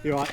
You alright?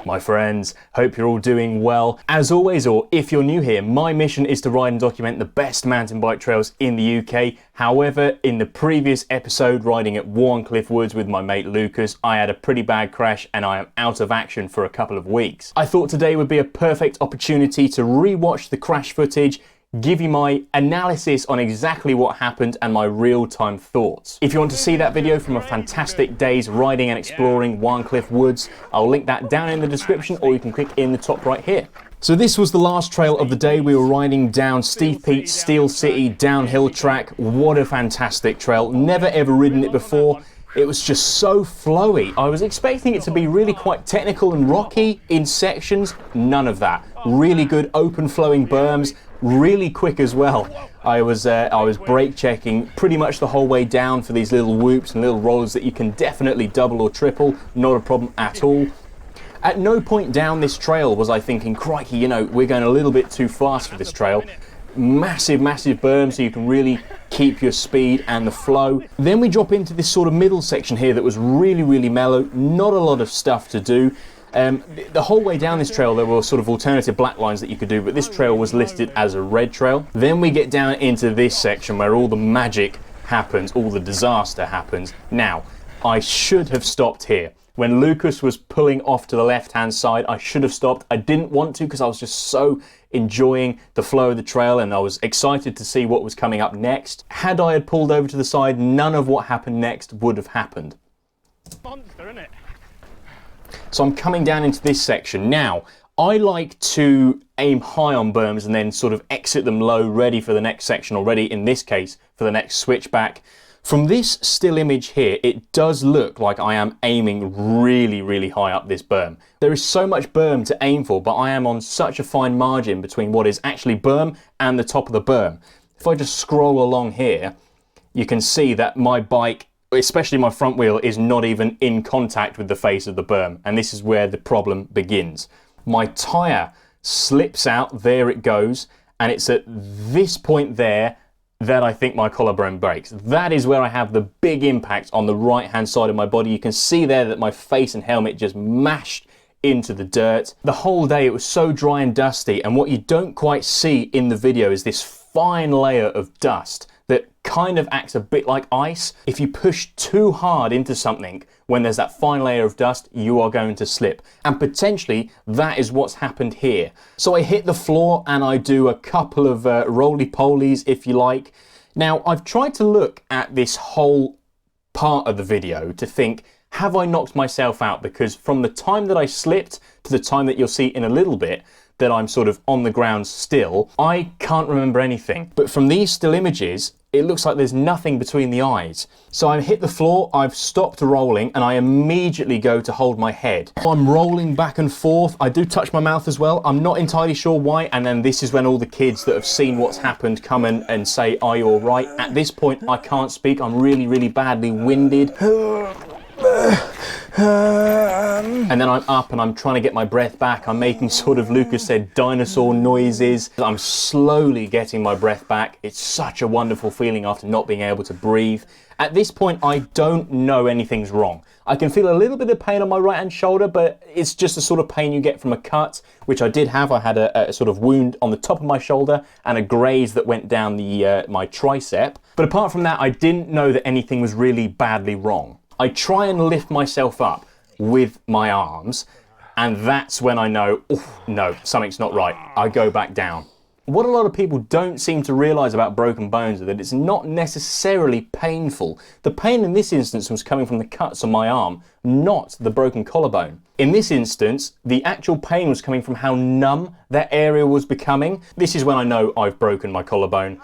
My friends, hope you're all doing well. As always, or if you're new here, my mission is to ride and document the best mountain bike trails in the UK. However, in the previous episode, riding at Warncliffe Woods with my mate Lucas, I had a pretty bad crash and I am out of action for a couple of weeks. I thought today would be a perfect opportunity to re-watch the crash footage, give you my analysis on exactly what happened and my real-time thoughts. If you want to see that video from a fantastic day's riding and exploring Warncliffe Woods, I'll link that down in the description, or you can click in the top right here. So this was the last trail of the day. We were riding down Steve Pete's Steel City downhill track. What a fantastic trail. Never ever ridden it before. It was just so flowy. I was expecting it to be really quite technical and rocky in sections. None of that. Really good open flowing berms. Really quick as well. I was brake checking pretty much the whole way down for these little whoops and little rollers that you can definitely double or triple. Not a problem at all. At no point down this trail was I thinking, crikey, you know, we're going a little bit too fast for this trail. Massive berm, so you can really keep your speed and the flow. Then we drop into this sort of middle section here that was really mellow. Not a lot of stuff to do. The whole way down this trail there were sort of alternative black lines that you could do, but this trail was listed as a red trail. Then we get down into this section where all the magic happens, all the disaster happens. Now, I should have stopped here. When Lucas was pulling off to the left-hand side, I should have stopped. I didn't want to because I was just so enjoying the flow of the trail and I was excited to see what was coming up next. Had I had pulled over to the side, none of what happened next would have happened. Monster, isn't it? So I'm coming down into this section. Now, I like to aim high on berms and then sort of exit them low, ready for the next section, or ready, in this case, for the next switchback. From this still image here, it does look like I am aiming really high up this berm. There is so much berm to aim for, but I am on such a fine margin between what is actually berm and the top of the berm. If I just scroll along here, you can see that my bike, especially my front wheel, is not even in contact with the face of the berm, and this is where the problem begins. My tyre slips out, there it goes, and it's at this point there that I think my collarbone breaks. That is where I have the big impact on the right hand side of my body. You can see there that my face and helmet just mashed into the dirt. The whole day it was so dry and dusty, and what you don't quite see in the video is this fine layer of dust that kind of acts a bit like ice. If you push too hard into something when there's that fine layer of dust, you are going to slip. And potentially that is what's happened here. So I hit the floor and I do a couple of roly-polies, if you like. Now, I've tried to look at this whole part of the video to think, have I knocked myself out? Because from the time that I slipped to the time that you'll see in a little bit, that I'm sort of on the ground still, I can't remember anything. But from these still images, it looks like there's nothing between the eyes. So I hit the floor, I've stopped rolling, and I immediately go to hold my head. I'm rolling back and forth. I do touch my mouth as well. I'm not entirely sure why. And then this is when all the kids that have seen what's happened come in and say, are you all right? At this point, I can't speak. I'm really badly winded. And then I'm up and I'm trying to get my breath back. I'm making sort of, Lucas said, dinosaur noises. I'm slowly getting my breath back. It's such a wonderful feeling after not being able to breathe. At this point, I don't know anything's wrong. I can feel a little bit of pain on my right hand shoulder, but it's just the sort of pain you get from a cut, which I did have. I had a sort of wound on the top of my shoulder and a graze that went down my tricep. But apart from that, I didn't know that anything was really badly wrong. I try and lift myself up with my arms, and that's when I know, oh, no, something's not right. I go back down. What a lot of people don't seem to realise about broken bones is that it's not necessarily painful. The pain in this instance was coming from the cuts on my arm, not the broken collarbone. In this instance, the actual pain was coming from how numb that area was becoming. This is when I know I've broken my collarbone.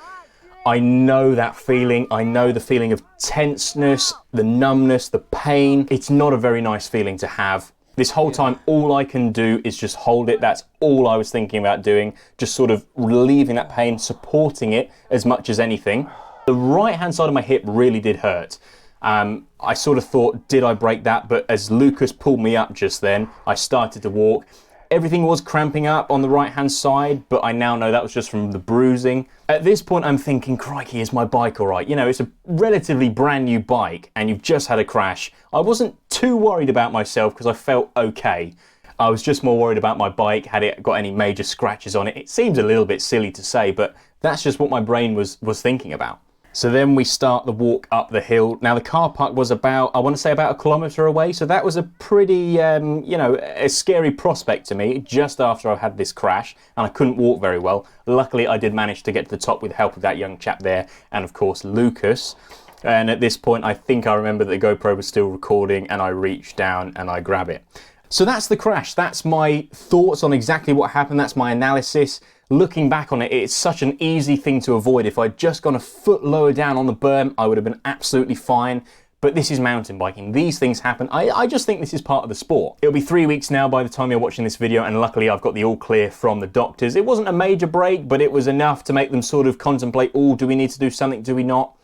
I know that feeling. I know the feeling of tenseness, the numbness, the pain. It's not a very nice feeling to have. This whole time, all I can do is just hold it. That's all I was thinking about doing. Just sort of relieving that pain, supporting it as much as anything. The right-hand side of my hip really did hurt. I sort of thought, did I break that? But as Lucas pulled me up just then, I started to walk. Everything was cramping up on the right hand side, but I now know that was just from the bruising. At this point I'm thinking, crikey, is my bike alright? You know, it's a relatively brand new bike and you've just had a crash. I wasn't too worried about myself because I felt okay. I was just more worried about my bike, had it got any major scratches on it. It seems a little bit silly to say, but that's just what my brain was thinking about. So then we start the walk up the hill. Now the car park was about, I want to say about 1 kilometre away, so that was a pretty, you know, a scary prospect to me just after I had this crash and I couldn't walk very well. Luckily I did manage to get to the top with the help of that young chap there and of course Lucas. And at this point I think I remember that the GoPro was still recording and I reached down and I grab it. So that's the crash. That's my thoughts on exactly what happened. That's my analysis. Looking back on it, it's such an easy thing to avoid. If I'd just gone a foot lower down on the berm, I would have been absolutely fine. But this is mountain biking. These things happen. I just think this is part of the sport. It'll be 3 weeks now by the time you're watching this video, and luckily I've got the all clear from the doctors. It wasn't a major break, but it was enough to make them sort of contemplate, oh, do we need to do something, do we not?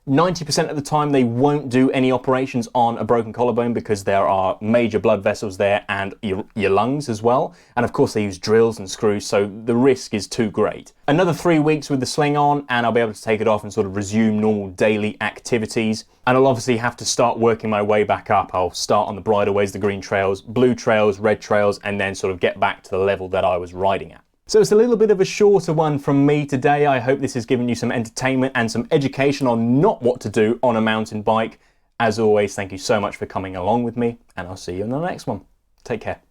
90% of the time they won't do any operations on a broken collarbone because there are major blood vessels there and your lungs as well. And of course they use drills and screws, so the risk is too great. Another 3 weeks with the sling on and I'll be able to take it off and sort of resume normal daily activities. And I'll obviously have to start working my way back up. I'll start on the bridleways, the green trails, blue trails, red trails, and then sort of get back to the level that I was riding at. So it's a little bit of a shorter one from me today. I hope this has given you some entertainment and some education on not what to do on a mountain bike. As always, thank you so much for coming along with me, and I'll see you in the next one. Take care.